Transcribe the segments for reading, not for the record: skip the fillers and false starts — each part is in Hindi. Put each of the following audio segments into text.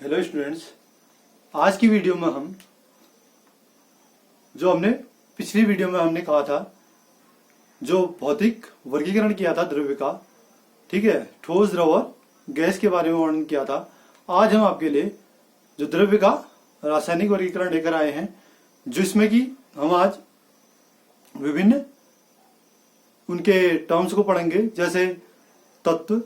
हेलो स्टूडेंट्स, आज की वीडियो में हम हमने पिछली वीडियो में हमने कहा था, जो भौतिक वर्गीकरण किया था द्रव्य का, ठीक है, ठोस, द्रव और गैस के बारे में वर्णन किया था। आज हम आपके लिए जो द्रव्य का रासायनिक वर्गीकरण लेकर आए हैं, जिसमें कि हम आज विभिन्न उनके टर्म्स को पढ़ेंगे, जैसे तत्व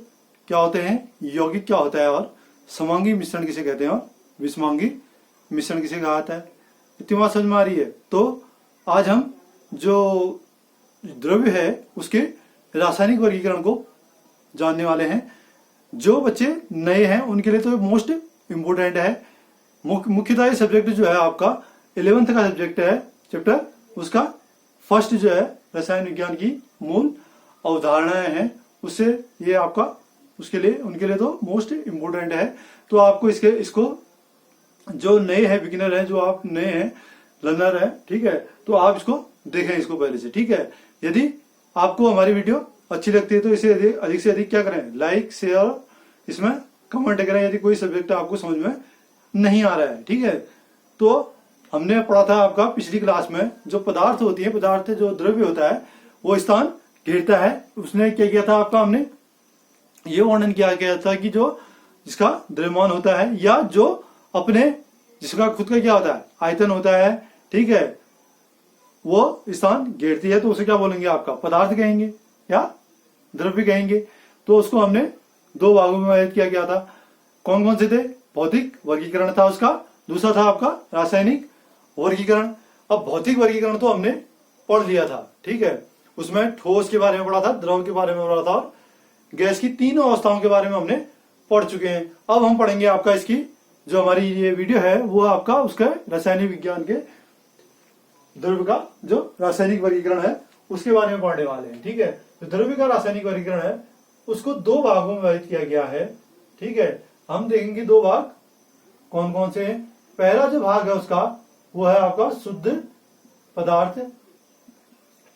क्या होते हैं, यौगिक क्या होता है और समांगी मिश्रण किसे कहते हैं और विषमांगी मिश्रण किसे कहा जाता है। इतनी बात समझ में आ रही है। तो आज हम जो द्रव्य है उसके रासायनिक वर्गीकरण को जानने वाले हैं। जो बच्चे नए हैं उनके लिए तो मोस्ट इम्पोर्टेंट है। मुख्यतः ये सब्जेक्ट जो है आपका 11th का सब्जेक्ट है, चैप्टर उसका फर्स्ट जो है रसायन विज्ञान की मूल अवधारणाएं हैं, उससे ये आपका उसके लिए उनके लिए तो मोस्ट इम्पोर्टेंट है। तो आपको इसको जो नए हैं, बिगिनर हैं, जो आप नए हैं, लर्नर है, ठीक है, तो आप इसको देखें इसको पहले से, ठीक है। यदि आपको हमारी वीडियो अच्छी लगती है तो इसे अधिक से अधिक क्या करें, लाइक, शेयर, इसमें कमेंट करें यदि कोई सब्जेक्ट आपको समझ में नहीं आ रहा है, ठीक है। तो हमने पढ़ा था आपका पिछली क्लास में, जो पदार्थ होती है, पदार्थ जो द्रव्य होता है वो स्थान घेरता है। उसने क्या किया था आपका, हमने ये वर्णन किया गया था कि जो जिसका द्रव्यमान होता है या जो अपने जिसका खुद का क्या होता है, आयतन होता है, ठीक है, वो स्थान घेरती है, तो उसे क्या बोलेंगे, आपका पदार्थ कहेंगे या द्रव्य कहेंगे। तो उसको हमने दो भागों में विभाजित किया गया था। कौन कौन से थे? भौतिक वर्गीकरण था उसका, दूसरा था आपका रासायनिक वर्गीकरण। अब भौतिक वर्गीकरण तो हमने पढ़ लिया था, ठीक है, उसमें ठोस के बारे में पढ़ा था, द्रव के बारे में पढ़ा था और गैस की तीनों अवस्थाओं के बारे में हमने पढ़ चुके हैं। अब हम पढ़ेंगे आपका इसकी जो हमारी ये वीडियो है वो आपका उसका रासायनिक विज्ञान के द्रव्य का जो रासायनिक वर्गीकरण है उसके बारे में पढ़ने वाले हैं, ठीक है। तो द्रव्य का रासायनिक वर्गीकरण है उसको दो भागों में विभाजित किया गया है, ठीक है। हम देखेंगे दो भाग कौन कौन से हैं। पहला जो भाग है उसका वो है आपका शुद्ध पदार्थ,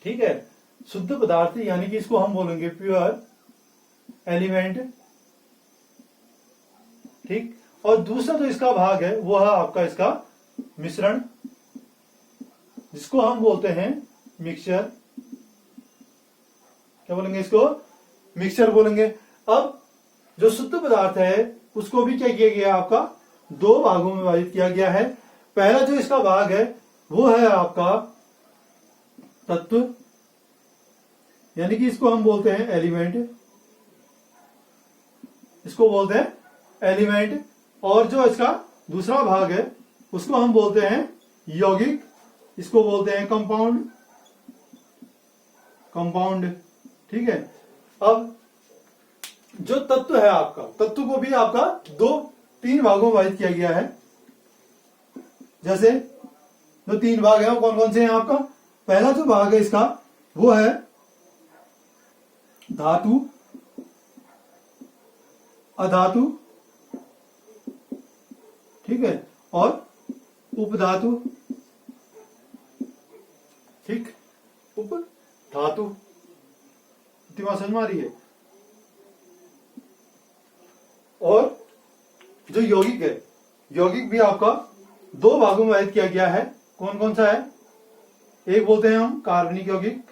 ठीक है, शुद्ध पदार्थ, यानी कि इसको हम बोलेंगे प्योर एलिमेंट, ठीक। और दूसरा जो इसका भाग है वो है आपका इसका मिश्रण, जिसको हम बोलते हैं मिक्सचर। क्या बोलेंगे, इसको मिक्सचर बोलेंगे। अब जो शुद्ध पदार्थ है उसको भी क्या किया गया, आपका दो भागों में विभाजित किया गया है। पहला जो इसका भाग है वो है आपका तत्व, यानी कि इसको हम बोलते हैं एलिमेंट, इसको बोलते हैं एलिमेंट। और जो इसका दूसरा भाग है उसको हम बोलते हैं यौगिक, इसको बोलते हैं कंपाउंड, कंपाउंड, ठीक है। अब जो तत्व है आपका, तत्व को भी आपका तीन भागों में विभाजित किया गया है। जैसे जो तीन भाग है वो कौन कौन से हैं आपका। पहला जो भाग है इसका वो है धातु, अधातु, ठीक है, और उपधातु, ठीक, उपधातु। इतनी बात समझ में आ रही है। और जो यौगिक है, यौगिक भी आपका दो भागों में विभाजित किया गया है। कौन कौन सा है? एक बोलते हैं हम कार्बनिक यौगिक,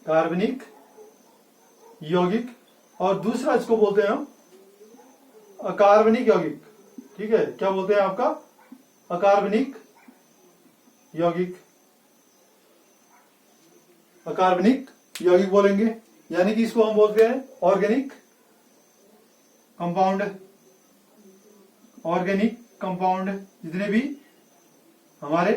कार्बनिक यौगिक, और दूसरा इसको बोलते हैं हम अकार्बनिक यौगिक, ठीक है। क्या बोलते हैं आपका? अकार्बनिक यौगिक, अकार्बनिक यौगिक बोलेंगे, यानी कि इसको हम बोलते हैं ऑर्गेनिक कंपाउंड, ऑर्गेनिक कंपाउंड। जितने भी हमारे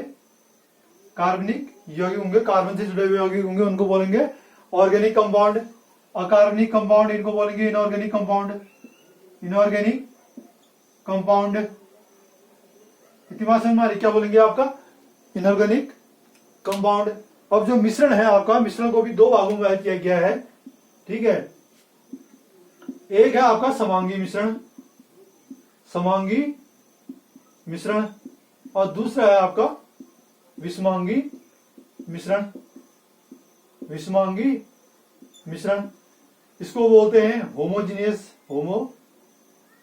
कार्बनिक यौगिक होंगे, कार्बन से जुड़े हुए यौगिक होंगे, उनको बोलेंगे ऑर्गेनिक कंपाउंड। अकार्बनिक कंपाउंड इनको बोलेंगे इनऑर्गेनिक कंपाउंड, इनऑर्गेनिक कंपाउंड। इतनी बात समझ में आ रही? क्या बोलेंगे आपका? Inorganic compound. अब जो मिश्रण है आपका, मिश्रण को भी दो भागों में विभाजित किया गया है, ठीक है। एक है आपका समांगी मिश्रण, समांगी मिश्रण, और दूसरा है आपका विषमांगी मिश्रण, विषमांगी मिश्रण। इसको बोलते हैं होमोजीनियस,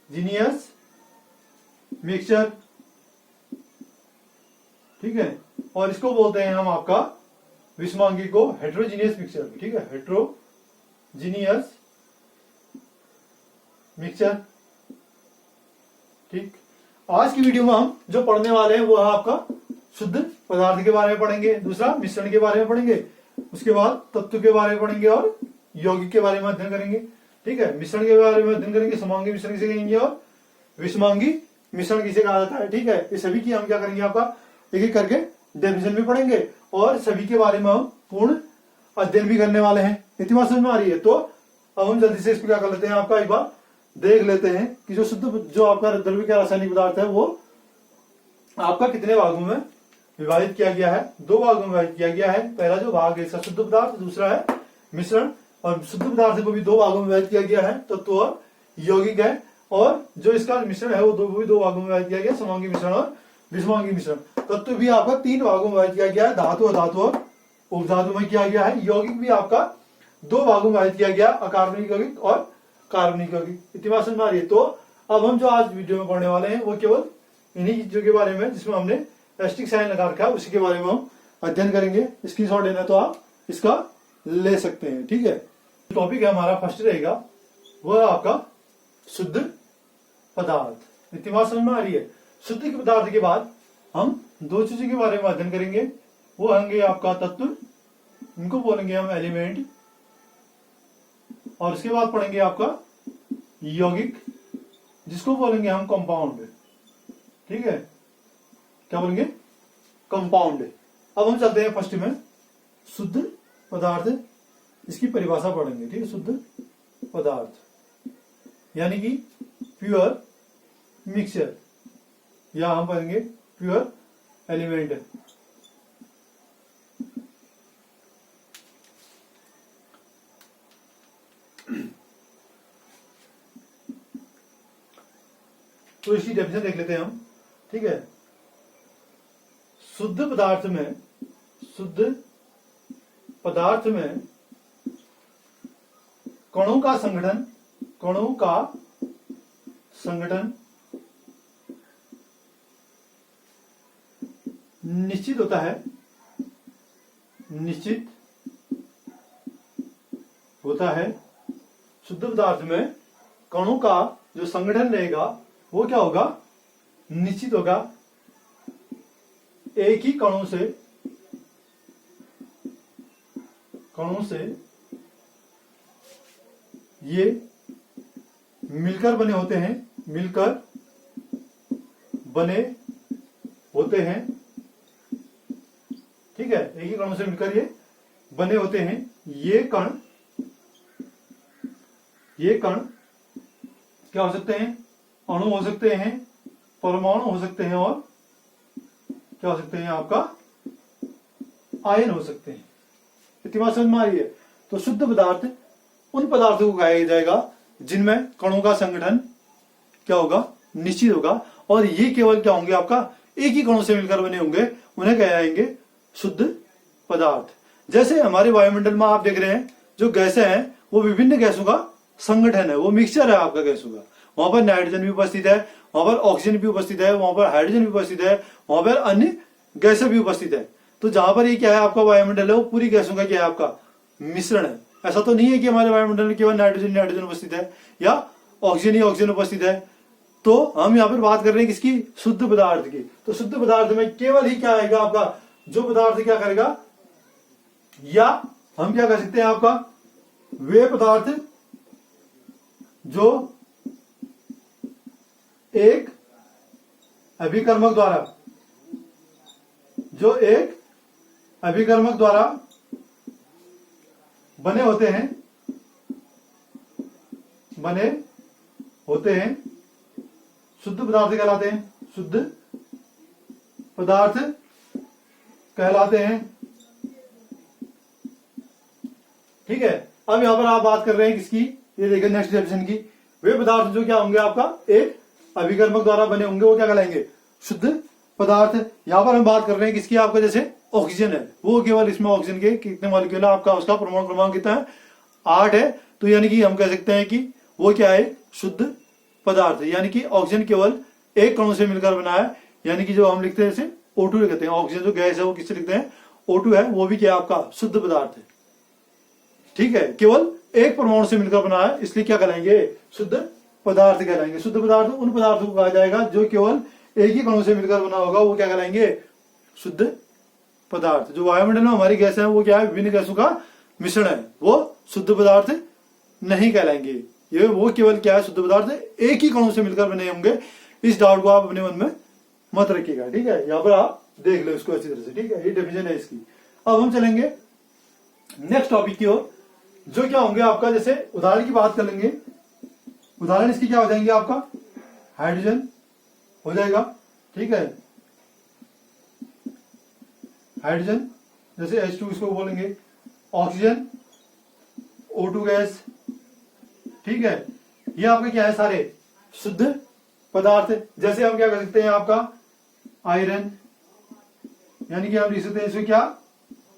हेट्रोजीनियस मिक्सचर, ठीक है। और इसको बोलते हैं हम आपका विषमांगी को हेट्रोजीनियस मिक्सचर, ठीक है, हेट्रोजीनियस मिक्सचर, ठीक। आज की वीडियो में हम जो पढ़ने वाले हैं वो है आपका शुद्ध पदार्थ के बारे में पढ़ेंगे, दूसरा मिश्रण के बारे में पढ़ेंगे, उसके बाद तत्व के बारे में पढ़ेंगे और यौगिक के बारे में अध्ययन करेंगे, ठीक है। मिश्रण के बारे में अध्ययन करेंगे, समांगी मिश्रण किसे कहेंगे और विषमांगी मिश्रण किसे कहा जाता है, ठीक है। ये सभी की हम क्या करेंगे, आपका एक एक करके डेफिनेशन भी पढ़ेंगे और सभी के बारे में हम पूर्ण अध्ययन भी करने वाले हैं। इतनी बात समझ में आ रही है? तो अब हम जल्दी से इसको क्या कर लेते हैं, आपका एक बार देख लेते हैं कि जो शुद्ध जो आपका द्रव्य का रासायनिक पदार्थ है वो आपका कितने भागों में विभाजित किया गया है। दो भागों में विभाजित किया गया है। पहला जो भाग है इसका शुद्ध पदार्थ, दूसरा है मिश्रण। और शुद्ध पदार्थ को भी दो भागों में विभाजित किया गया है, तत्व और यौगिक है। और जो इसका मिश्रण है वो दो भागों में विभाजित किया गया, समांगी मिश्रण और विषमांगी मिश्रण। तत्व भी आपका तीन भागों में विभाजित किया गया है, धातु, अधातु और उपधातु में किया गया है। यौगिक भी आपका दो भागों में विभाजित किया गया, अकार्बनिक यौगिक और कार्बनिक यौगिक। इतनी बात समझ में आ रही है? तो अब हम जो आज वीडियो में पढ़ने वाले हैं वो केवल इन्हीं चीजों के बारे में जिसमें हमने एस्टिक साइन लगा रखा है उसी के बारे में हम अध्ययन करेंगे। स्क्रीनशॉट लेना तो आप इसका ले सकते हैं, ठीक है। टॉपिक है हमारा फर्स्ट रहेगा वो है आपका शुद्ध पदार्थ। इतनी बात समझ में आ रही है? शुद्ध के पदार्थ के बाद हम दो चीजों के बारे में अध्ययन करेंगे, वो होंगे आपका तत्व, इनको बोलेंगे हम एलिमेंट, और उसके बाद पढ़ेंगे आपका यौगिक जिसको बोलेंगे हम कंपाउंड, ठीक है। क्या बोलेंगे? कंपाउंड। अब हम चलते हैं फर्स्ट में शुद्ध पदार्थ, इसकी परिभाषा पढ़ेंगे, ठीक है। शुद्ध पदार्थ यानी कि प्योर मिक्सचर, या हम पढ़ेंगे प्योर एलिमेंट। तो इसकी डेफिनेशन देख लेते हैं हम, ठीक है। शुद्ध पदार्थ में कणों का संगठन निश्चित होता है। शुद्ध पदार्थ में कणों का जो संगठन रहेगा वो क्या होगा? निश्चित होगा। एक ही कणों से ये मिलकर बने होते हैं, ठीक है। एक ही कणों से मिलकर ये बने होते हैं। ये कण क्या हो सकते हैं? अणु हो सकते हैं, परमाणु हो सकते हैं, और क्या हो सकते हैं? आपका आयन हो सकते हैं। इतनी बात समझ में आ रही है? तो शुद्ध पदार्थ उन पदार्थों को कहा जाएगा जिनमें कणों का संगठन क्या होगा? निश्चित होगा। और ये केवल क्या होंगे? आपका एक ही कणों से मिलकर बने होंगे, उन्हें कहा जाएंगे शुद्ध पदार्थ। जैसे हमारे वायुमंडल में आप देख रहे हैं जो गैसें हैं वो विभिन्न गैसों का संगठन है, वो मिक्सचर है आपका गैसों का। वहां पर नाइट्रोजन भी उपस्थित है, वहां पर ऑक्सीजन भी उपस्थित है, वहां पर हाइड्रोजन भी उपस्थित है, वहां पर अन्य गैसें भी उपस्थित है। तो जहां पर ये क्या है आपका वायुमंडल है वो पूरी गैसों का क्या है? आपका मिश्रण है। ऐसा तो नहीं है कि हमारे वायुमंडल में केवल नाइट्रोजन उपस्थित है या ऑक्सीजन ही ऑक्सीजन उपस्थित है। तो हम यहाँ पर बात कर रहे हैं किसकी? शुद्ध पदार्थ की। तो शुद्ध पदार्थ में केवल ही क्या आएगा आपका? जो पदार्थ क्या करेगा, या हम क्या कर सकते हैं आपका वे पदार्थ जो एक अभिकर्मक द्वारा बने होते हैं शुद्ध पदार्थ कहलाते हैं। शुद्ध पदार्थ कहलाते हैं, ठीक है। अब यहां पर आप बात कर रहे हैं किसकी? ये देखिए नेक्स्ट डेफिनेशन की। वे पदार्थ जो क्या होंगे आपका एक अभिकर्मक द्वारा बने होंगे वो क्या कहलाएंगे? शुद्ध पदार्थ। यहां पर हम बात कर रहे हैं किसकी? आपका जैसे ऑक्सीजन है, वो केवल इसमें ऑक्सीजन के कितने मॉलिक्यूल है आपका? उसका परमाणु क्रमांक कितना है? 8 है। तो यानी कि हम कह सकते हैं कि वो क्या है? शुद्ध पदार्थ, यानी कि ऑक्सीजन केवल एक कणों से मिलकर बना है, यानी कि जो हम लिखते हैं जैसे O2 लिखते हैं, ऑक्सीजन जो गैस है वो किससे लिखते हैं, O2 है, वो भी क्या है आपका शुद्ध पदार्थ है। ठीक है, केवल एक परमाणु से मिलकर बना है, इसलिए क्या कहलाएंगे, शुद्ध पदार्थ कहलाएंगे। शुद्ध पदार्थ उन पदार्थों को कहा जाएगा जो केवल एक ही कणों से मिलकर बना होगा, वो क्या कहलाएंगे, शुद्ध पदार्थ। जो वायुमंडल में हमारी गैस है वो क्या है, विभिन्न गैसों का मिश्रण है, वो शुद्ध पदार्थ नहीं कहलाएंगे। ये वो केवल क्या है, शुद्ध पदार्थ एक ही कणों से मिलकर बने होंगे। इस डाउट को आप अपने मन में मत रखिएगा, ठीक है, यहाँ पर आप देख लो इसको अच्छी तरह से, ठीक है, ये डिफिनेशन है इसकी। अब हम चलेंगे नेक्स्ट टॉपिक की ओर, जो क्या होंगे आपका, जैसे उदाहरण की बात कर लेंगे। उदाहरण इसकी क्या हो जाएंगे आपका, हाइड्रोजन हो जाएगा, ठीक है, हाइड्रोजन जैसे H2 इसको बोलेंगे, ऑक्सीजन, O2 गैस, ठीक है, ये आपके क्या है, सारे शुद्ध पदार्थ। जैसे हम क्या कर सकते हैं, आपका आयरन, यानी कि हम लिख सकते हैं इसमें क्या,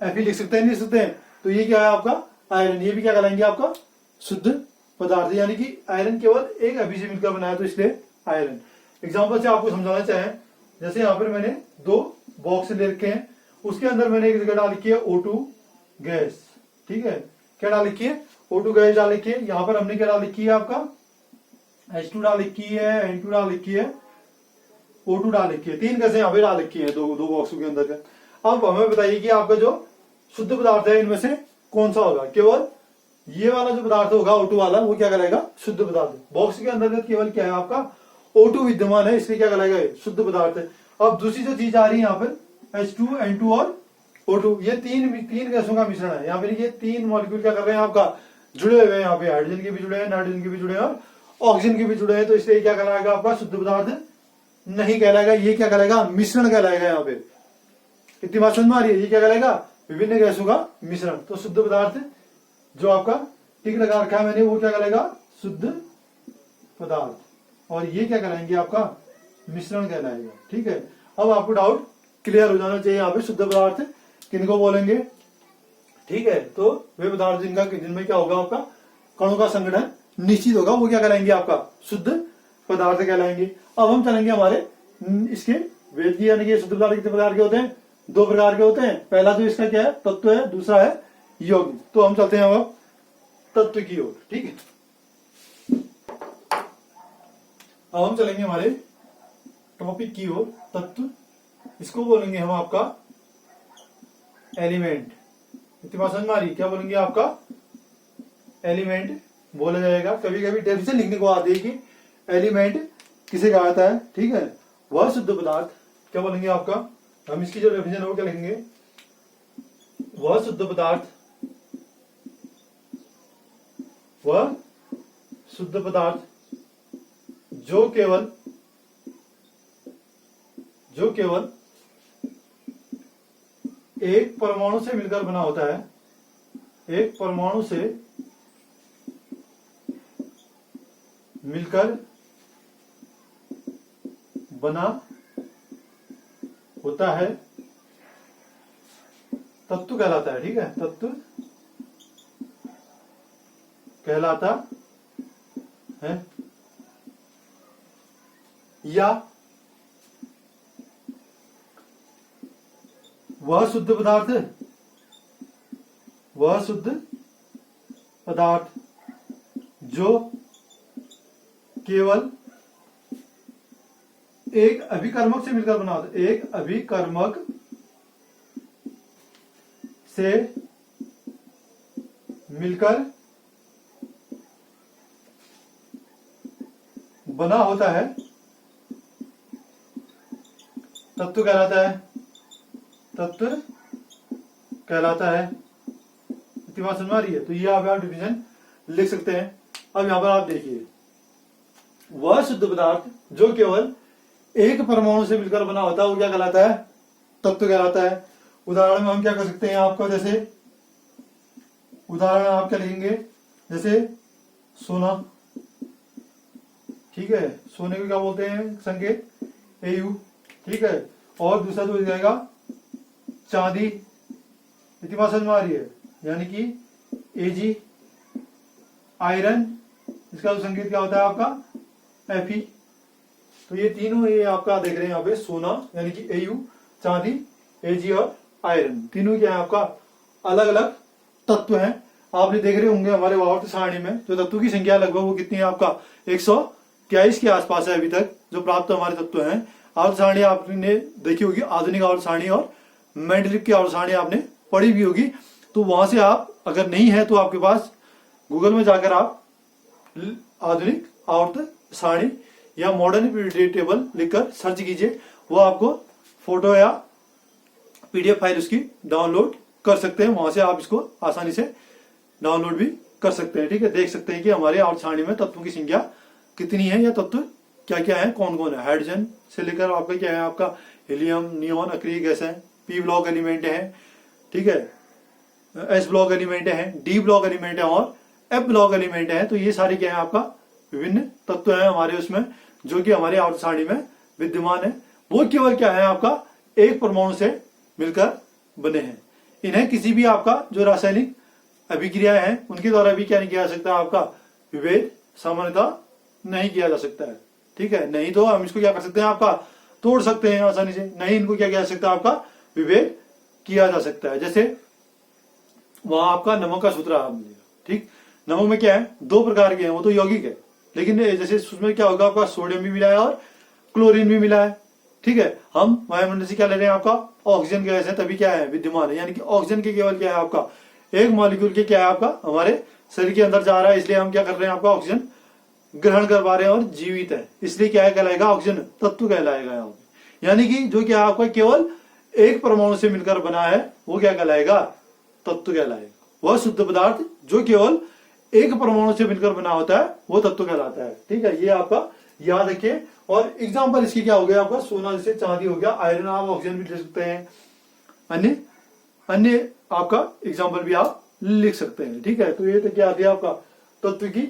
Fe लिख सकते हैं, नहीं लिख सकते हैं, तो ये क्या है आपका आयरन, ये भी क्या कहलाएंगे आपका शुद्ध पदार्थ, यानी कि आयरन केवल एक Fe से मिलकर बना है, तो इसलिए आयरन। एग्जांपल से आपको समझाना चाहें, जैसे यहाँ पर मैंने 2 बॉक्स ले रखे हैं, उसके अंदर मैंने एक जगह डाल रखी है O2 गैस, ठीक है, क्या डाल रखी है, O2 गैस डाल रखी है। यहाँ पर हमने क्या डाल रखी है, आपका H2 डाल रखी है, N2 डाल रखी है, O2 डाल रखी है, 3 गैसें यहाँ पे डाल रखी है दो बॉक्सों के अंदर। अब हमें बताइए कि आपका जो शुद्ध पदार्थ है इनमें से कौन सा होगा, केवल ये वाला जो पदार्थ होगा O2 वाला, वो क्या कहलाएगा, शुद्ध पदार्थ। बॉक्स के अंदर केवल क्या है आपका O2 विद्यमान है, इसलिए क्या कहलाएगा, शुद्ध पदार्थ है। अब दूसरी जो चीज आ रही है यहाँ पर H2, N2 और O2, ये तीन गैसों का मिश्रण है। यहाँ पे देखिए 3 मॉलिक्यूल क्या कर रहे हैं आपका, जुड़े हुए हैं, यहाँ पे हाइड्रोजन के भी जुड़े हैं, नाइट्रोजन के भी जुड़े हैं और ऑक्सीजन के भी जुड़े हैं, तो इसलिए क्या कहलाएगा आपका शुद्ध पदार्थ नहीं कहलाएगा, ये क्या कहलाएगा, मिश्रण कहलाएगा। यहाँ पे इतनी बात समझ में आ रही है, ये क्या कहलाएगा, विभिन्न गैसों का मिश्रण। तो शुद्ध पदार्थ जो आपका टिक लगा रखा है मैंने, वो क्या कहलाएगा, शुद्ध पदार्थ, और ये क्या कहलाएंगे आपका मिश्रण कहलाएगा, ठीक है। अब आपको डाउट क्लियर हो जाना चाहिए, यहाँ पे शुद्ध पदार्थ किनको बोलेंगे, ठीक है। तो वे पदार्थ जिनमें क्या होगा, आपका कणों का संगठन निश्चित होगा, वो क्या कहलाएंगे, आपका शुद्ध पदार्थ कहलाएंगे। अब हम चलेंगे हमारे इसके वेद की, यानी कि शुद्ध पदार्थ कितने प्रकार के होते हैं, 2 प्रकार के होते हैं। पहला तो इसका क्या है, तत्व है, दूसरा है यौगिक। तो हम चलते हैं अब तत्व की ओर, ठीक है। अब हम चलेंगे हमारे टॉपिक की ओर, तत्व, इसको बोलेंगे हम आपका एलिमेंट। इतनी बात समझ में आ रही, क्या बोलेंगे, आपका एलिमेंट बोला जाएगा। कभी कभी डेफिनेशन लिखने को आती है कि एलिमेंट किसे कहा जाता है, ठीक है, वह शुद्ध पदार्थ, क्या बोलेंगे आपका, हम इसकी जो डेफिनेशन है वो क्या लिखेंगे, वह शुद्ध पदार्थ, वह शुद्ध पदार्थ जो केवल एक परमाणु से मिलकर बना होता है, एक परमाणु से मिलकर बना होता है, तत्व कहलाता है, ठीक है, तत्व कहलाता है। या वह शुद्ध पदार्थ जो केवल एक अभिकर्मक से मिलकर बना होता है, एक अभिकर्मक से मिलकर बना होता है, तत्व कहलाता है, तत्व कहलाता है। इतनी बात समझ में आ रही है, तो ये आप डिवीजन लिख सकते हैं। अब यहां पर आप देखिए, वह शुद्ध पदार्थ जो केवल एक परमाणु से मिलकर बना होता है, वो क्या कहलाता है, तत्व कहलाता है। उदाहरण में हम क्या कर सकते हैं, आपको जैसे उदाहरण आप क्या लिखेंगे, जैसे सोना, ठीक है, सोने को क्या बोलते हैं संकेत, Au, ठीक है, और दूसरा जो जाएगा चांदी। इतनी बात समझ में आ रही है, यानी कि Ag, आयरन, इसका जो संकेत क्या होता है आपका Fe। तो ये तीनों ये आपका देख रहे हैं यहाँ पे सोना यानी कि Au, चांदी, Ag और आयरन, तीनों क्या है आपका अलग अलग तत्व हैं। आपने देख रहे होंगे हमारे आवर्त सारणी में जो तत्वों की संख्या लगभग वो कितनी है आपका 123 के आसपास है अभी तक जो प्राप्त हमारे तत्व हैं। आवर्त सारणी आपने देखी होगी, आधुनिक आवर्त सारणी और मेंडलीव की आवर्त सारणी आपने पढ़ी भी होगी। तो वहां से आप अगर नहीं है तो आपके पास गूगल में जाकर आप आधुनिक आवर्त सारणी या मॉडर्न पीरियड टेबल लिखकर सर्च कीजिए, वो आपको फोटो या पीडीएफ फाइल उसकी डाउनलोड कर सकते हैं। वहां से आप इसको आसानी से डाउनलोड भी कर सकते हैं। ठीक है, देख सकते हैं कि हमारे आवर्त सारणी में तत्वों की संख्या कितनी है या तत्व क्या क्या है, कौन कौन है। हाइड्रोजन से लेकर आपका क्या है आपका हीलियम, नियोन, अक्रिय गैस है, पी ब्लॉक एलिमेंट है, ठीक है, एस ब्लॉक एलिमेंट है, डी ब्लॉक एलिमेंट है और एफ ब्लॉक एलिमेंट है। तो ये सारे क्या है आपका विभिन्न तत्व है हमारे उसमें जो कि हमारे आवर्त सारणी में विद्यमान है। वो केवल क्या है आपका एक परमाणु से मिलकर बने हैं। इन्हें किसी भी आपका जो रासायनिक अभिक्रिया है उनके द्वारा भी क्या नहीं किया जा सकता, आपका विभेद सामान्यतः नहीं किया जा सकता है। ठीक है, नहीं तो हम इसको क्या कर सकते हैं, आपका तोड़ सकते हैं आसानी से, नहीं इनको क्या किया जा सकता, आपका विभेद किया जा सकता है। जैसे वहां आपका नमक का सूत्र आप ठीक, नमक में क्या है दो प्रकार के हैं, वो तो यौगिक है, लेकिन जैसे उसमें क्या होगा आपका सोडियम भी मिला है और क्लोरीन भी मिला है। ठीक है, हम वायुमंडल से क्या ले रहे हैं, आपका ऑक्सीजन गैस है, तभी क्या है विद्यमान है, यानी कि ऑक्सीजन के केवल क्या है आपका एक मॉलिक्यूल के क्या है आपका हमारे शरीर के अंदर जा रहा है, इसलिए हम क्या कर रहे हैं आपका ऑक्सीजन ग्रहण कर पा रहे हैं और जीवित है, इसलिए क्या कहलाएगा ऑक्सीजन तत्व कहलाएगा यहाँ पे। यानी कि जो क्या आपका केवल एक परमाणु से मिलकर बना है वो क्या कहलाएगा, तत्व कहलाएगा। वह शुद्ध पदार्थ जो केवल एक परमाणु से मिलकर बना होता है वो तत्व कहलाता है। ठीक है, ये आपका याद रखिए। और एग्जाम्पल इसकी क्या हो गया आपका सोना जैसे चांदी हो गया, आयरन आप ऑक्सीजन भी ले सकते हैं, अन्य अन्य आपका एग्जाम्पल भी आप लिख सकते हैं। ठीक है, तो ये तो क्या दिया आपका तत्व की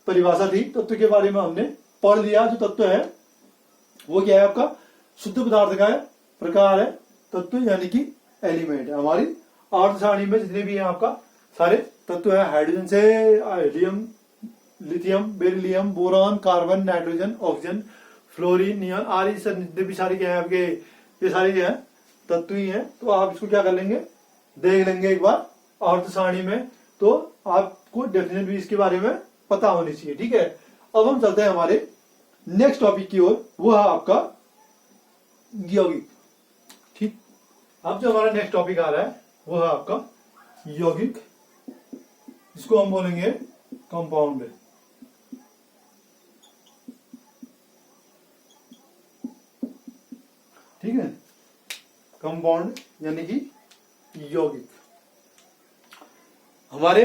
परिभाषा थी, तत्व के बारे में हमने पढ़ लिया। जो तत्व है वो क्या है आपका शुद्ध पदार्थ का है, प्रकार है तत्व यानी कि एलिमेंट है। हमारी आवर्त सारणी में जितने भी है आपका सारे तत्व है, हाइड्रोजन से helium, lithium, beryllium, boron, carbon, nitrogen, oxygen, fluorine, neon, आर जितने भी सारे क्या है आपके ये सारे क्या है तत्व ही है। तो आप इसको क्या कर लेंगे, देख लेंगे एक बार आवर्त सारणी में, तो आपको डेफिनेट भी इसके बारे में पता होनी चाहिए। ठीक है, अब हम चलते हैं हमारे नेक्स्ट टॉपिक की ओर, वो है आपका यौगिक। ठीक, अब जो हमारा नेक्स्ट टॉपिक आ रहा है वो है आपका यौगिक, जिसको हम बोलेंगे कंपाउंड। ठीक है, कंपाउंड यानी कि यौगिक हमारे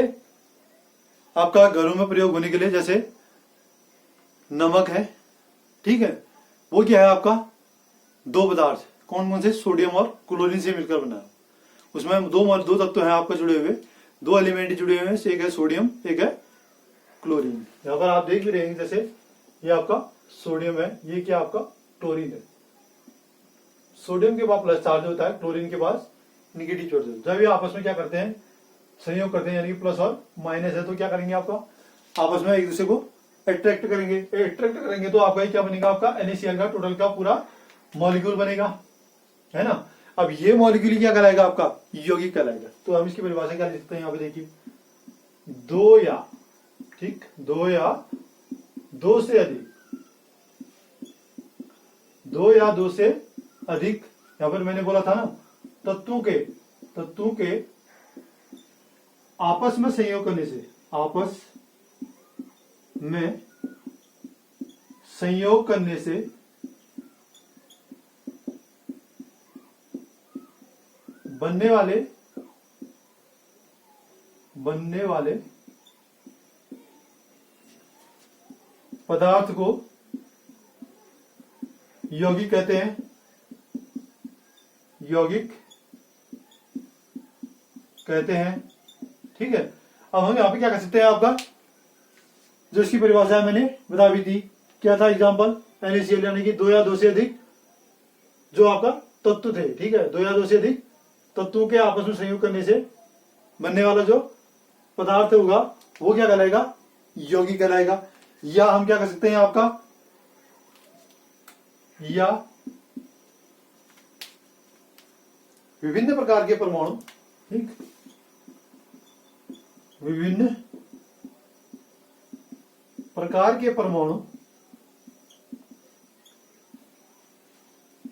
आपका घरों में प्रयोग होने के लिए जैसे नमक है, ठीक है, वो क्या है आपका दो पदार्थ, कौन कौन से, सोडियम और क्लोरीन से मिलकर बना है। उसमें दो तत्व हैं आपका जुड़े हुए, दो एलिमेंट जुड़े हुए हैं, एक है सोडियम एक है क्लोरीन। यहां पर आप देख भी रहे हैं जैसे ये आपका सोडियम है, ये क्या आपका क्लोरीन है। सोडियम के पास प्लस चार्ज होता है, क्लोरीन के पास निगेटिव चार्ज होता है। जब ये आपस में क्या करते हैं संयोग करते हैं, यानी कि प्लस और माइनस है, तो क्या करेंगे आपका आपस में एक दूसरे को अट्रैक्ट करेंगे तो आपका क्या बनेगा, आपका NaCl का टोटल का पूरा मॉलिक्यूल बनेगा, है ना। अब ये मॉलिक्यूल क्या कहलाएगा, आपका यौगिक कहलाएगा। तो हम इसकी परिभाषा क्या लिखते हैं यहाँ पे देखिए, दो या, ठीक, दो या दो से अधिक, दो या दो से अधिक, यहां पर मैंने बोला था ना तत्वों के आपस में संयोग करने से, आपस में संयोग करने से बनने वाले पदार्थ को यौगिक कहते हैं, यौगिक कहते हैं। ठीक है, अब हम यहां पे क्या कर सकते हैं, आपका जो इसकी परिभाषा मैंने बता भी दी, क्या था एग्जांपल, NaCl यानी कि दो या दो से अधिक जो आपका तत्व थे। ठीक है, दो या दो से अधिक तत्वों के आपस में संयोग करने से बनने वाला जो पदार्थ होगा वो क्या कहलाएगा, यौगिक कहलाएगा। या हम क्या कर सकते हैं, आपका या विभिन्न प्रकार के परमाणु, ठीक, विभिन्न प्रकार के परमाणु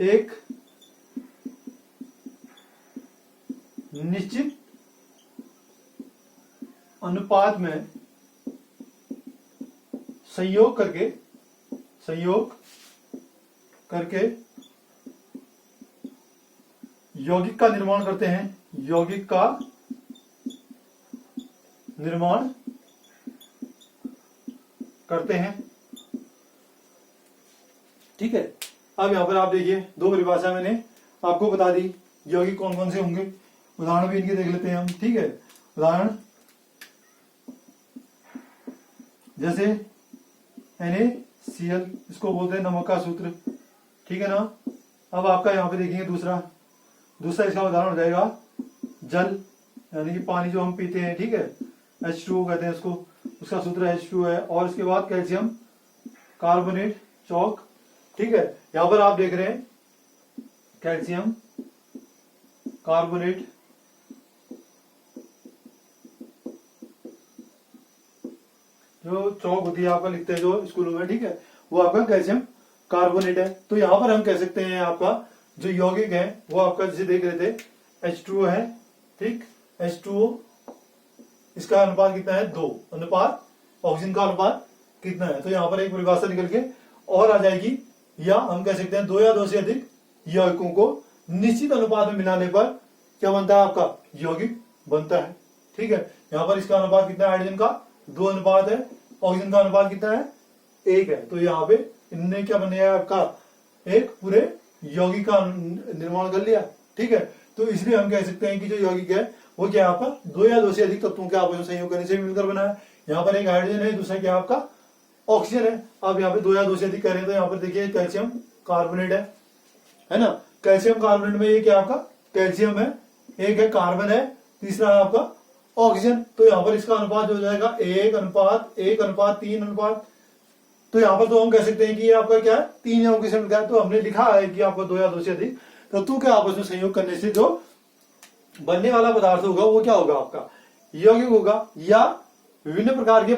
एक निश्चित अनुपात में संयोग करके यौगिक का निर्माण करते हैं, यौगिक का निर्माण करते हैं। ठीक है, अब यहां पर आप देखिए दो परिभाषा मैंने आपको बता दी, यौगिक कौन कौन से होंगे, उदाहरण भी इनके देख लेते हैं हम। ठीक है, उदाहरण जैसे NaCl, इसको बोलते हैं नमक का सूत्र। ठीक है ना। अब आपका यहाँ पे देखेंगे दूसरा इसका उदाहरण हो जाएगा जल, यानी कि पानी जो हम पीते हैं। ठीक है, H2O कहते हैं उसको, उसका सूत्र H2 है। और इसके बाद कैल्शियम कार्बोनेट चौक। ठीक है, यहां पर आप देख रहे हैं कैल्शियम कार्बोनेट जो चौक होती है आपका लिखते हैं जो स्कूलों में। ठीक है, वो आपका कैल्शियम कार्बोनेट है। तो यहां पर हम कह सकते हैं आपका जो यौगिक है वो आपका जिसे देख रहे थे H2O है। ठीक, H2O इसका अनुपात कितना है 2 अनुपात ऑक्सीजन का अनुपात कितना है। तो यहां पर एक परिभाषा निकल के और आ जाएगी, या हम कह सकते हैं 2 या 2 से अधिक यौगिकों को निश्चित अनुपात में मिलाने पर क्या बनता है, आपका यौगिक बनता है। ठीक है, यहां पर इसका अनुपात कितना है, हाइड्रोजन का 2 अनुपात है, ऑक्सीजन का अनुपात कितना है 1 है। तो यहाँ पे इनने क्या बनाया, आपका एक पूरे यौगिक का निर्माण कर लिया। ठीक है, तो इसलिए हम कह सकते हैं कि जो यौगिक है वो क्या है आपका 2 या 2 से अधिक तत्वों के आपस में संयोग करने से मिलकर बना है। यहाँ पर एक हाइड्रोजन है, दूसरा क्या आपका ऑक्सीजन है। अब यहाँ पे 2 या 2 से अधिक कह रहे हैं तो यहाँ पर देखिए कैल्शियम कार्बोनेट है ना। कैल्शियम कार्बोनेट में ये क्या आपका कैल्शियम है, एक है कार्बन है, तीसरा है आपका ऑक्सीजन। तो यहाँ पर इसका अनुपात हो जाएगा 1:1:3 अनुपात। तो यहाँ पर तो हम कह सकते हैं कि ये आपका क्या है 3 यौगिक से मिलकर। तो हमने लिखा है कि आपको 2 या 2 से अधिक तत्वों के आपस में संयोग करने से जो बनने वाला पदार्थ होगा वो क्या होगा, आपका यौगिक होगा। या विभिन्न प्रकार के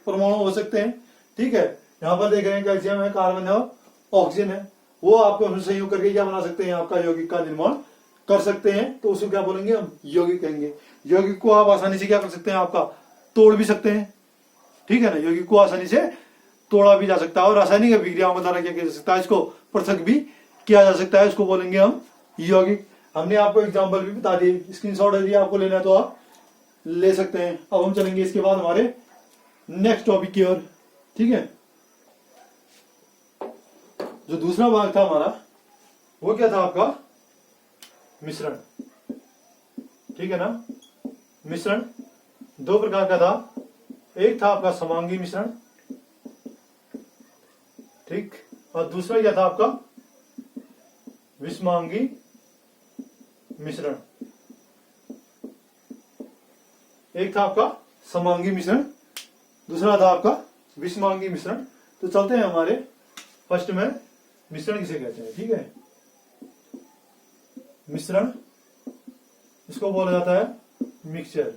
परमाणु हो सकते हैं। ठीक है, यहाँ पर देख रहे हैं कैल्शियम है, कार्बन है और ऑक्सीजन है, वो आपको संयोग करके क्या बना सकते हैं, आपका यौगिक का निर्माण कर सकते हैं। तो उसको क्या बोलेंगे हम, यौगिक कहेंगे। यौगिक को आप आसानी से क्या कर सकते हैं, आपका तोड़ भी सकते हैं। ठीक है ना, यौगिक को आसानी से तोड़ा भी जा सकता है और रासायनिक अभिक्रियाओं के द्वारा क्या किया जा सकता है, इसको पृथक भी किया जा सकता है। इसको बोलेंगे हम यौगिक। हमने आपको एग्जाम्पल भी बता दिए, स्क्रीनशॉट यदि आपको लेना है तो आप ले सकते हैं। अब हम चलेंगे इसके बाद हमारे नेक्स्ट टॉपिक की ओर। ठीक है, जो दूसरा भाग था हमारा वो क्या था, आपका मिश्रण। ठीक है ना, मिश्रण 2 प्रकार का था। एक था आपका समांगी मिश्रण, ठीक, और दूसरा क्या था आपका विषमांगी मिश्रण। एक था आपका समांगी मिश्रण, दूसरा था आपका विषमांगी मिश्रण। तो चलते हैं हमारे फर्स्ट में, मिश्रण किसे कहते हैं। ठीक है, मिश्रण इसको बोला जाता है मिक्सचर।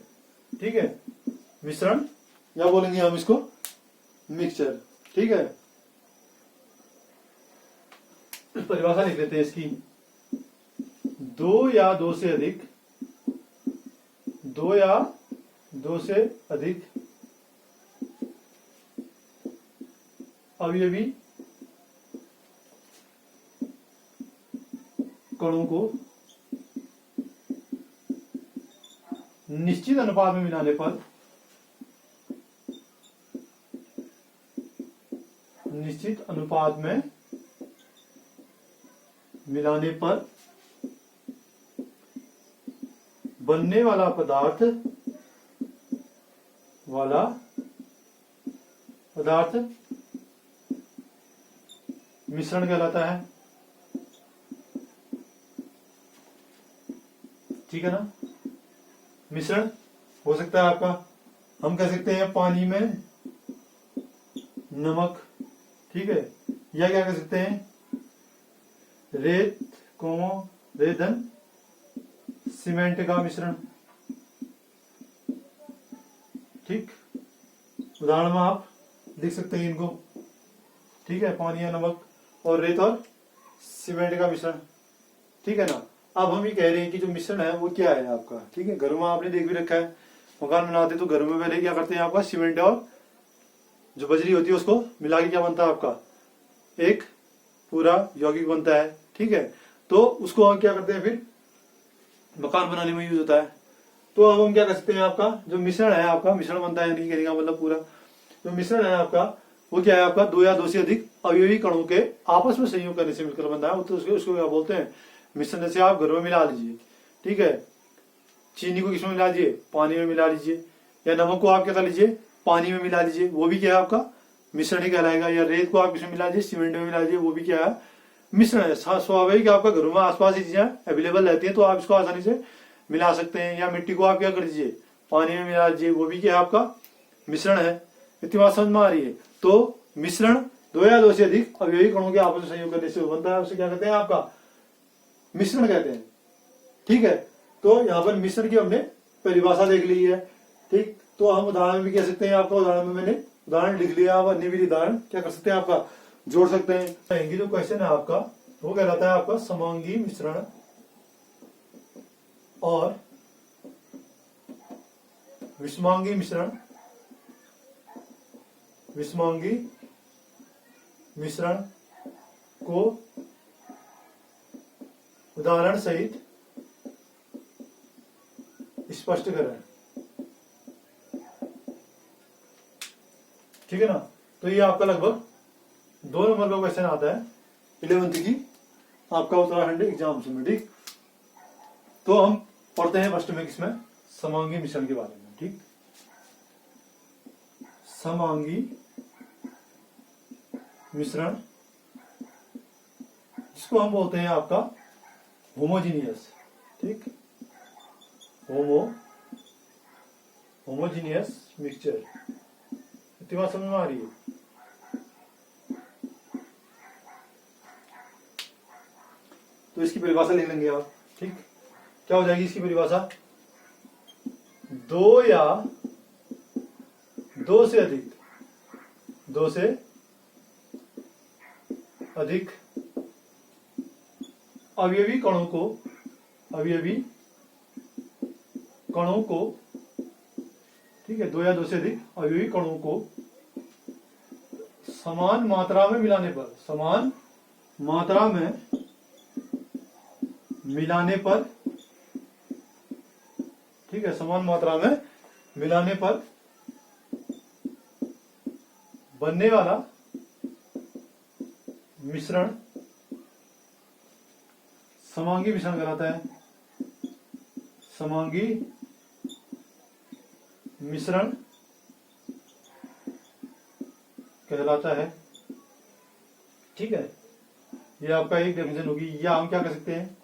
ठीक है, मिश्रण या बोलेंगे हम इसको मिक्सचर। ठीक है, परिभाषा लिख लेते हैं इसकी, 2 या 2 से अधिक, 2 या 2 से अधिक अवयवी कणों को निश्चित अनुपात में मिलाने पर, निश्चित अनुपात में मिलाने पर बनने वाला पदार्थ मिश्रण कहलाता है। ठीक है ना, मिश्रण हो सकता है आपका, हम कह सकते हैं पानी में नमक, ठीक है, या क्या कर सकते हैं, रेत रेतन सीमेंट का मिश्रण। ठीक, उदाहरण में आप लिख सकते हैं इनको। ठीक है, पानी या नमक और रेत और सीमेंट का मिश्रण। ठीक है ना। अब हम ये कह रहे हैं कि जो मिश्रण है वो क्या है आपका। ठीक है, घरों में आपने देख भी रखा है, मकान बनाते तो घरों में पहले क्या करते हैं, आपका सीमेंट और जो बजरी होती है उसको मिला के क्या बनता है, आपका एक पूरा यौगिक बनता है। ठीक है, तो उसको हम क्या करते हैं, फिर मकान बनाने में यूज होता है। तो अब हम क्या कर सकते हैं, आपका जो मिश्रण है, आपका मिश्रण बनता है, नहीं कहने का मतलब पूरा जो मिश्रण है आपका वो क्या है, आपका दो या दो से अधिक अवयवी कणों के आपस में संयोग करने से मिलकर बनता है। तो उसको क्या बोलते हैं, मिश्रण। जैसे आप घर में मिला लीजिए, ठीक है, चीनी को किसमें मिला लीजिए, पानी में मिला लीजिए, या नमक को आप क्या कर लीजिए, पानी में मिला लीजिए, वो भी क्या है आपका मिश्रण ही कहलाएगा। या रेत को आप किसमें मिला लीजिए, सीमेंट में मिला लीजिए, वो भी क्या है, मिश्रण है। स्वाभाविक आपका घरों में आसपास ही चीजें अवेलेबल रहती है तो आप इसको आसानी से मिला सकते हैं। या मिट्टी को आप क्या कर लीजिए, पानी में मिला लीजिए, वो भी क्या है आपका मिश्रण है। इतनी बात समझ में आ रही है। तो मिश्रण दो या दो से अधिक अवयवी कणों के आपस में संयोग करने से बनता है, उसे क्या कहते हैं, आपका मिश्रण कहते हैं। ठीक है, तो यहाँ पर मिश्रण की हमने परिभाषा देख ली है। ठीक, तो हम उदाहरण भी कह सकते हैं। आपका उदाहरण में मैंने उदाहरण लिख लिया, आप अन्य भी उदाहरण क्या कर सकते हैं, आपका जोड़ सकते हैं। जो क्वेश्चन है आपका वो कहलाता है आपका समांगी मिश्रण और विषमांगी मिश्रण। विषमांगी मिश्रण को उदाहरण सहित स्पष्ट करें। ठीक है ना। तो ये आपका लगभग 2 नंबर का क्वेश्चन आता है 11th की आपका उत्तराखंड एग्जाम्स में। ठीक, तो हम पढ़ते हैं फर्स्ट में किसमें, समांगी मिश्रण के बारे में। ठीक, समांगी मिश्रण जिसको हम बोलते हैं आपका होमोजीनियस। ठीक, होमोजीनियस मिक्सचर। इतनी बात समझ में आ रही है। तो इसकी परिभाषा लिख लेंगे आप। ठीक, क्या हो जाएगी इसकी परिभाषा, दो या दो से अधिक अवयवी कणों को ठीक है, दो या दो से अधिक अवयवी कणों को समान मात्रा में मिलाने पर ठीक है, समान मात्रा में मिलाने पर बनने वाला मिश्रण समांगी मिश्रण कहलाता है। समांगी मिश्रण कहलाता है। ठीक है, ये आपका एक डेफिनेशन होगी। या हम क्या कर सकते हैं,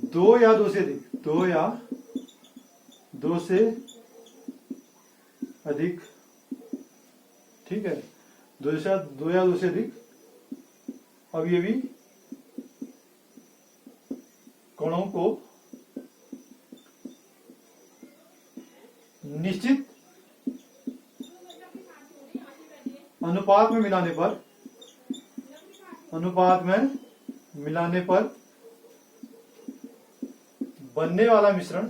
दो या दो से अधिक ठीक है, दो या दो से अधिक अवयवी कणों को निश्चित अनुपात में मिलाने पर बनने वाला मिश्रण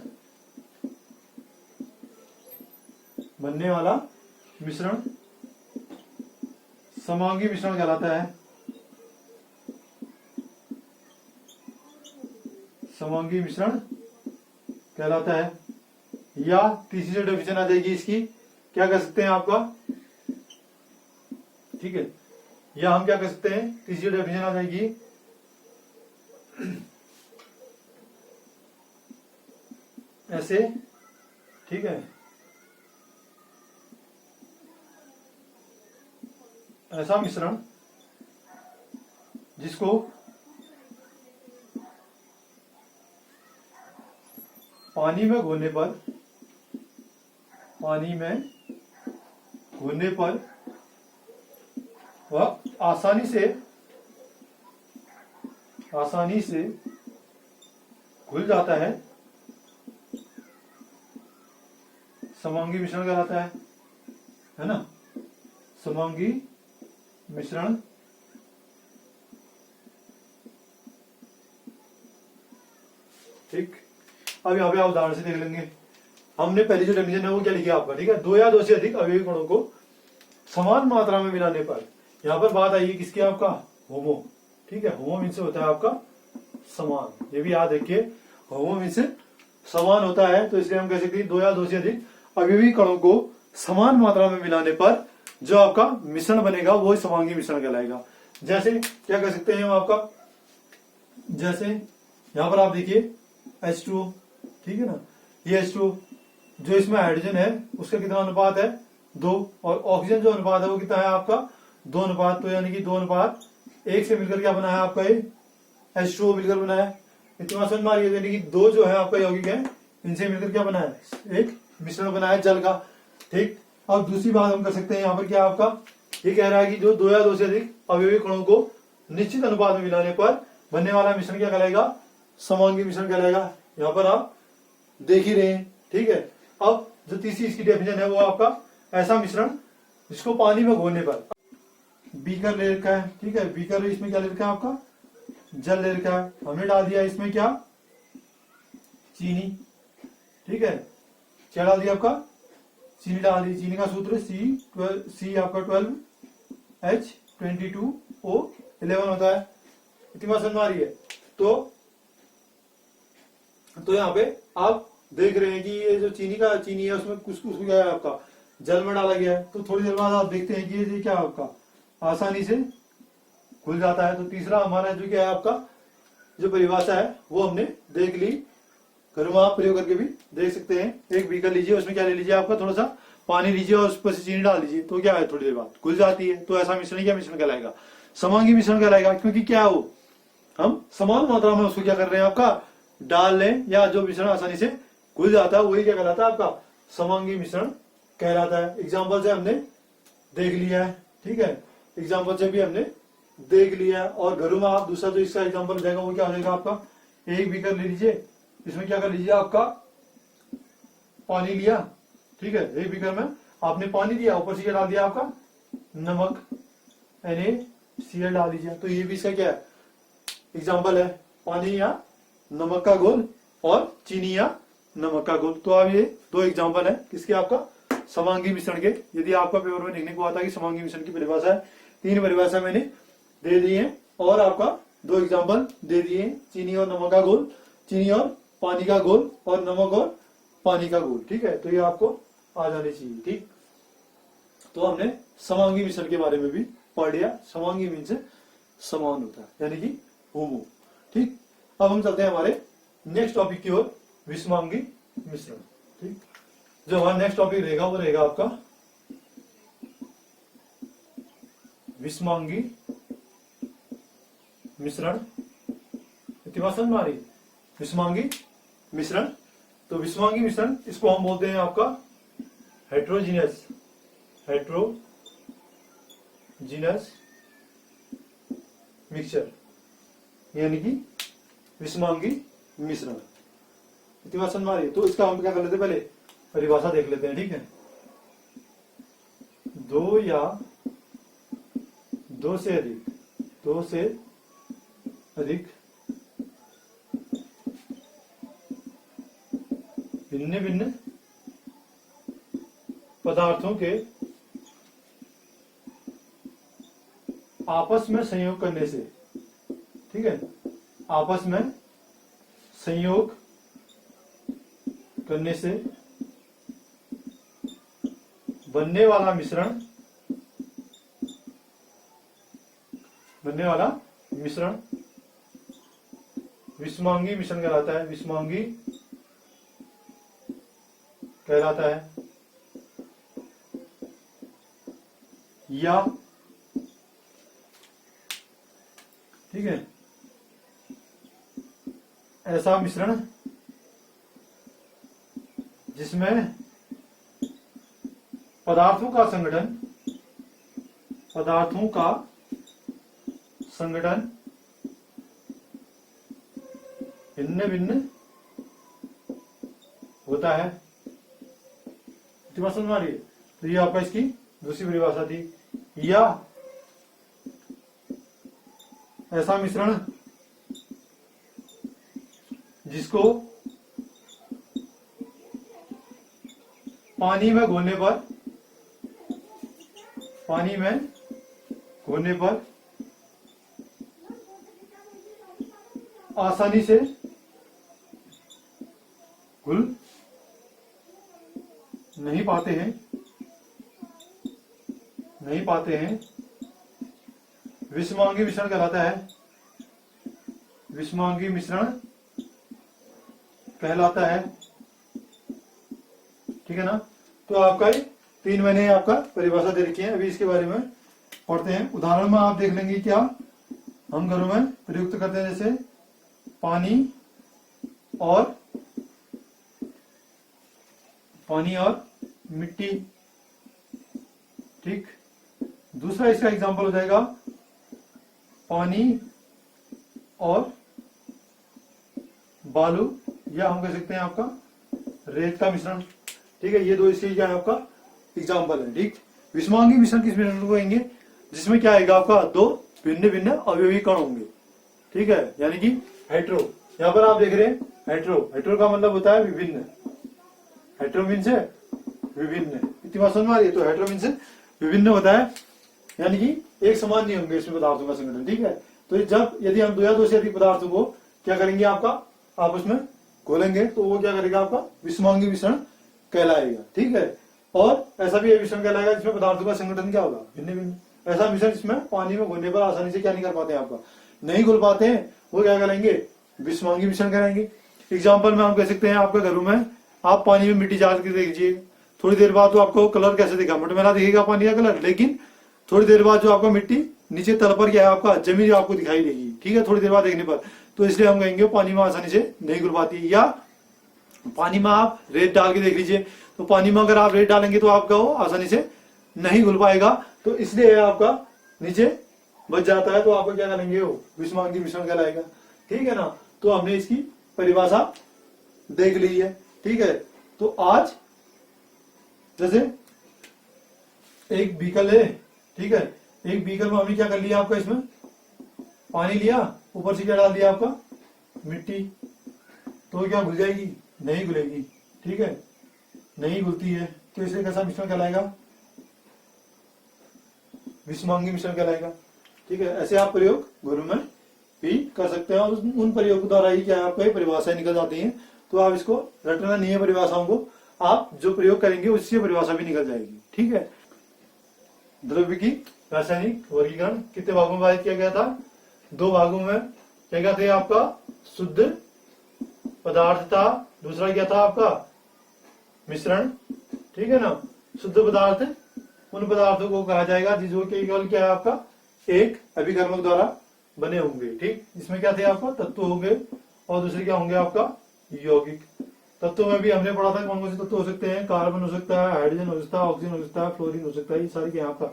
समांगी मिश्रण कहलाता है। समांगी मिश्रण कहलाता है। या तीसरी जो डेफिनेशन आ जाएगी इसकी, क्या कर सकते हैं आपका, ठीक है, या हम क्या कर सकते हैं, तीसरी डेफिनेशन आ जाएगी ऐसे। ठीक है, ऐसा मिश्रण जिसको पानी में घोलने पर वह आसानी से घुल जाता है, समांगी मिश्रण कहलाता है ना। समांगी मिश्रण ठीक। अब यहाँ पे आप उदाहरण से देख लेंगे। हमने पहली जो डेफिनेशन है वो क्या लिखी आपका, ठीक है, दो या दो से अधिक अवयवी कणों को समान मात्रा में मिलाने पर, यहाँ पर बात आई है किसकी, आपका होमो, ठीक है। होमो मीन से होता है आपका समान, ये भी याद रखिए, होमो मीन से समान होता है। तो इसलिए हम कह सकते हैं दो या दो से अधिक अवयवी कणों को समान मात्रा में मिलाने पर जो आपका मिश्रण बनेगा वो समांगी मिश्रण कहलाएगा। जैसे क्या कर सकते हैं हम आपका, जैसे यहां पर आप देखिए H2O, ठीक है ना, ये H2O जो इसमें हाइड्रोजन है उसका कितना अनुपात है, 2, और ऑक्सीजन जो अनुपात है वो कितना है आपका 2 अनुपात। तो यानी कि 2 अनुपात 1 से मिलकर क्या बना है आपका, ये H2O मिलकर बना है। इतना समझ में आ रही है, यानी कि 2 जो है आपका यौगिक है इनसे मिलकर क्या बना है, एक मिश्रण बना है जल का, ठीक। अब दूसरी बात हम कर सकते हैं यहाँ पर क्या आपका, ये कह रहा है कि जो 2 या 2 से अधिक अवयवी कणों को निश्चित अनुपात में मिलाने पर बनने वाला मिश्रण क्या कहलाएगा, समांगी मिश्रण कहलाएगा। यहाँ पर आप देख ही रहे हैं, ठीक है। अब जो तीसरी इसकी डेफिनेशन है वो आपका ऐसा मिश्रण जिसको पानी में घोलने पर, बीकर ले रखा है, ठीक है, बीकर इसमें क्या ले रखा है आपका, जल ले रखा है, हमने डाल दिया इसमें क्या, चीनी, ठीक है, क्या डाल दिया आपका, चीनी डाल दी। चीनी का सूत्र C आपका 12H22O11 होता है। इतनी बात समझ में आ रही है। तो यहाँ पे आप देख रहे हैं कि ये जो चीनी है उसमें कुछ क्या है आपका, जल में डाला गया है। तो थोड़ी देर बाद आप देखते हैं कि ये क्या आपका आसानी से घुल जाता है। तो तीसरा हमारा जो क्या है आपका जो परिभाषा है वो हमने देख ली। घर में आप प्रयोग करके भी देख सकते हैं। एक बीकर लीजिए, उसमें क्या ले लीजिए आपका, थोड़ा सा पानी लीजिए और उस पर से चीनी डाल दीजिए, तो क्या है थोड़ी देर बाद घुल जाती है। तो ऐसा मिश्रण क्या मिश्रण कहलाएगा, समांगी मिश्रण कहलाएगा। क्योंकि क्या हो, हम समान मात्रा में उसको क्या कर रहे हैं आपका डाल लें, या जो मिश्रण आसानी से घुल जाता है वही क्या कहलाता है आपका समांगी मिश्रण कहलाता है। एग्जाम्पल से हमने देख लिया है, ठीक है, एग्जाम्पल से भी हमने देख लिया है। और घरों में आप दूसरा जो इसका एग्जाम्पल हो जाएगा वो क्या हो जाएगा आपका, एक बीकर ले लीजिए, इसमें क्या कर लीजिए आपका पानी लिया, ठीक है, एक बीकर में आपने पानी दिया, ऊपर से क्या डाल दिया आपका नमक NaCl डाल दीजिए। तो ये भी इसका क्या है एग्जाम्पल है, पानी या नमक का घोल और चीनी या नमक का घोल। तो अब ये दो एग्जाम्पल है किसके, आपका समांगी मिश्रण के। यदि आपका पेपर में देखने को आता है कि समांगी मिश्रण की परिभाषा है, 3 परिभाषा मैंने दे दी है और आपका 2 एग्जाम्पल दे दिए, चीनी और नमक का घोल, चीनी और पानी का घोल, और नमक और पानी का घोल, ठीक है। तो ये आपको आ जाने चाहिए, ठीक। तो हमने समांगी मिश्रण के बारे में भी पढ़ लिया। समांगी मीन से समान होता है, यानी कि होमो, ठीक। अब हम चलते हैं हमारे नेक्स्ट टॉपिक की ओर, विषमांगी मिश्रण, ठीक। जो हमारा नेक्स्ट टॉपिक रहेगा वो रहेगा आपका विषमांगी मिश्रण। इतनी बात समझ में आ रही, विषमांगी मिश्रण। तो विषमांगी मिश्रण इसको हम बोलते हैं आपका हेट्रोजीनियस मिक्सचर, यानी कि विषमांगी मिश्रण। इतनी बात समझ में आ रही है। तो इसका हम क्या कर लेते हैं, पहले परिभाषा देख लेते हैं, ठीक है। 2 या 2 से अधिक भिन्न भिन्न पदार्थों के आपस में संयोग करने से, ठीक है, आपस में संयोग करने से बनने वाला मिश्रण विषमांगी मिश्रण कहलाता है, विषमांगी कहलाता है। या ठीक है, ऐसा मिश्रण जिसमें पदार्थों का संगठन भिन्न भिन्न होता है। इतनी बात समझ में आ रही है? तो ये आपका इसकी दूसरी परिभाषा थी। या ऐसा मिश्रण जिसको पानी में घोलने पर आसानी से घुल नहीं पाते हैं, विषमांगी मिश्रण कहलाता है। विषमांगी मिश्रण कहलाता है। ठीक है ना? तो आपका ये 3 महीने आपका परिभाषा दे रखी है। अभी इसके बारे में पढ़ते हैं। उदाहरण में आप देख लेंगे क्या हम घरों में प्रयुक्त करते हैं, जैसे पानी और मिट्टी। ठीक। दूसरा इसका एग्जांपल हो जाएगा पानी और बालू, या हम कह सकते हैं आपका रेत का मिश्रण। ठीक है, ये 2 इसके क्या है आपका एग्जांपल है। ठीक। विषमांगी मिश्रण किस मिश्रण को कहेंगे? जिसमें क्या आएगा आपका 2 भिन्न भिन्न अवयवी कण होंगे। ठीक है, यानी कि हेट्रो। यहां पर आप देख रहे हैं हेट्रो का मतलब होता है विभिन्न। हेट्रो मीन्स है विभिन्न। इतनी बात समझ में आ रही है? तो हेट्रो मीन्स विभिन्न होता है, यानी कि एक समान नहीं होंगे इसमें पदार्थों का संगठन। ठीक है, तो जब यदि हम 2 या 2 से अधिक पदार्थों को क्या करेंगे आपका आपस में घोलेंगे, तो वो क्या करेगा आपका विषमांगी मिश्रण कहलाएगा। ठीक है, और ऐसा भी मिश्रण कहलाएगा जिसमें पदार्थों का संगठन क्या होगा भिन्न भिन्न। ऐसा मिश्रण जिसमें पानी में घुलने पर आसानी से क्या नहीं कर पाते हैं, आपका नहीं घुल पाते हैं, वो क्या कहलाएंगे विषमांगी मिश्रण कहलाएंगे। एग्जाम्पल में हम कह सकते हैं आपके घरों में आप पानी में मिट्टी डाल के देखिए, थोड़ी देर बाद तो आपको कलर कैसे दिखा, मटमैला दिखेगा पानी का कलर, लेकिन थोड़ी देर बाद जो आपका मिट्टी नीचे तल पर क्या है आपका जमी जो आपको दिखाई देगी। ठीक है, थोड़ी देर बाद देखने पर, तो इसलिए हम कहेंगे पानी में आसानी से नहीं घुल पाती। या पानी में आप रेत डाल के देख लीजिए, तो पानी में अगर आप रेत डालेंगे तो आपका वो आसानी से नहीं घुल पाएगा, तो इसलिए आपका नीचे बच जाता है, तो आपको क्या करेंगे वो विषमांगी मिश्रण कहलाएगा। ठीक है ना? तो हमने इसकी परिभाषा देख ली है। ठीक है, तो आज जैसे एक बीकर है। ठीक है, एक बीकर में हमने क्या कर लिया आपका, इसमें पानी लिया, ऊपर से क्या डाल दिया आपका मिट्टी, तो क्या घुल जाएगी? नहीं घुलेगी। ठीक है, नहीं घुलती है, तो इसे कैसा मिश्रण कहलाएगा? विषमांगी मिश्रण कहलाएगा। ठीक है, ऐसे आप प्रयोग घरों में भी कर सकते हैं, और उन प्रयोग द्वारा ही क्या आपको परिभाषाएं निकल जाती हैं। तो आप इसको रटना नहीं है परिभाषाओं को, आप जो प्रयोग करेंगे उससे परिभाषा भी निकल जाएगी। ठीक है, द्रव्य की रासायनिक वर्गीकरण कितने भागों में विभाजित किया गया था? 2 भागों में। क्या क्या थे आपका? शुद्ध पदार्थ था, दूसरा क्या था आपका मिश्रण। ठीक है ना? शुद्ध पदार्थ उन पदार्थों को कहा जाएगा जो केवल क्या है आपका एक अभिकर्मक द्वारा बने होंगे। ठीक, इसमें क्या थे आपका तत्व होंगे, और दूसरे क्या होंगे आपका यौगिक। तत्वों में भी हमने पढ़ा था कौन कौन से तत्व हो सकते हैं, कार्बन हो सकता है, हाइड्रोजन हो सकता है, ऑक्सीजन हो सकता है, फ्लोरीन हो सकता है, ये सारे क्या आपका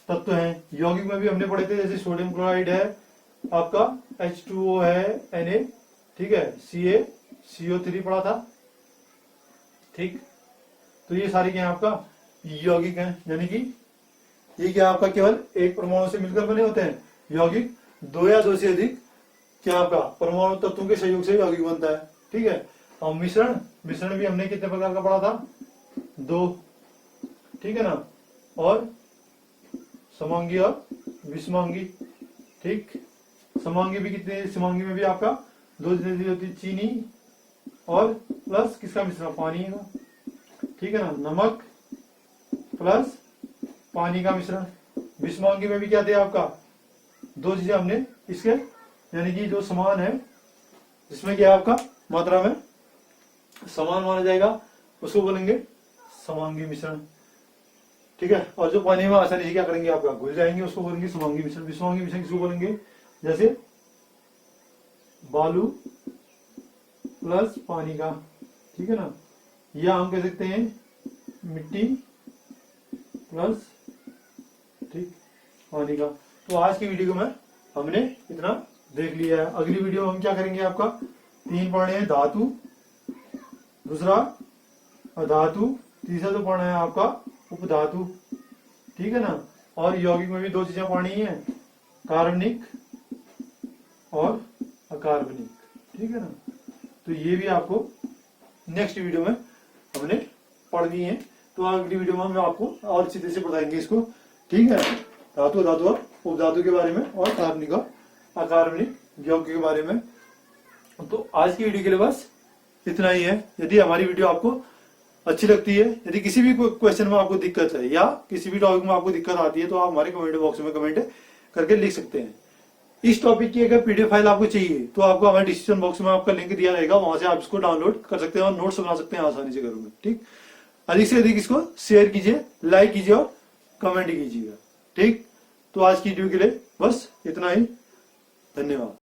तत्व हैं। यौगिक में भी हमने पढ़े थे, जैसे सोडियम क्लोराइड है आपका, H2O है Na, ठीक है, CaCO3 पढ़ा था। ठीक, तो ये सारे क्या आपका यौगिक हैं, यानी कि ये क्या आपका केवल एक परमाणु से मिलकर बने होते हैं। यौगिक 2 या 2 से अधिक क्या आपका परमाणु तत्वों के सहयोग से यौगिक बनता है। ठीक है, और मिश्रण भी हमने कितने प्रकार का पढ़ा था? 2। ठीक है ना? और समांगी और विषमांगी। ठीक, समांगी भी कितने? समांगी में भी आपका 2 चीजें होती है, चीनी और प्लस किसका मिश्रण? पानी का। ठीक है ना? नमक प्लस पानी का मिश्रण। विषमांगी में भी क्या थे आपका? 2 चीजें हमने इसके, यानी कि जो समान है, जिसमें क्या आपका मात्रा में समान माना जाएगा, उसको बोलेंगे समांगी मिश्रण। ठीक है, और जो पानी में आसानी से क्या करेंगे आपका घुल जाएंगे, उसको बोलेंगे समांगी मिश्रण। विषमांगी मिश्रण किसको बोलेंगे? जैसे बालू प्लस पानी का। ठीक है ना? या हम कह सकते हैं मिट्टी प्लस ठीक पानी का। तो आज की वीडियो में हमने इतना देख लिया है। अगली वीडियो में हम क्या करेंगे, आपका 3 पढ़ने हैं धातु, दूसरा अधातु, तीसरा तो पढ़ना है आपका उपधातु, ठीक है ना। और यौगिक में भी 2 चीजें पढ़नी है, कार्बनिक और अकार्बनिक, ठीक है ना। तो ये भी आपको नेक्स्ट वीडियो में हमने पढ़नी है। तो अगली वीडियो में हम आपको और अच्छी तरह से बताएंगे इसको, ठीक है। धातु धातु और उपधातु के बारे में और कार्बनिक और अकार्बनिक यौगिक के बारे में। तो आज की वीडियो के लिए बस इतना ही है। यदि हमारी वीडियो आपको अच्छी लगती है, यदि किसी भी क्वेश्चन में आपको दिक्कत है या किसी भी टॉपिक में आपको दिक्कत आती है, तो आप हमारे कमेंट बॉक्स में कमेंट करके लिख सकते हैं। इस टॉपिक की अगर पीडीएफ फाइल आपको चाहिए तो आपको हमारे डिस्क्रिप्शन बॉक्स में आपका लिंक दिया रहेगा, वहां से आप इसको डाउनलोड कर सकते हैं और नोट्स बना सकते हैं आसानी से घर में, ठीक। अधिक से अधिक इसको शेयर कीजिए, लाइक कीजिए और कमेंट कीजिएगा, ठीक। तो आज की वीडियो के लिए बस इतना ही, धन्यवाद।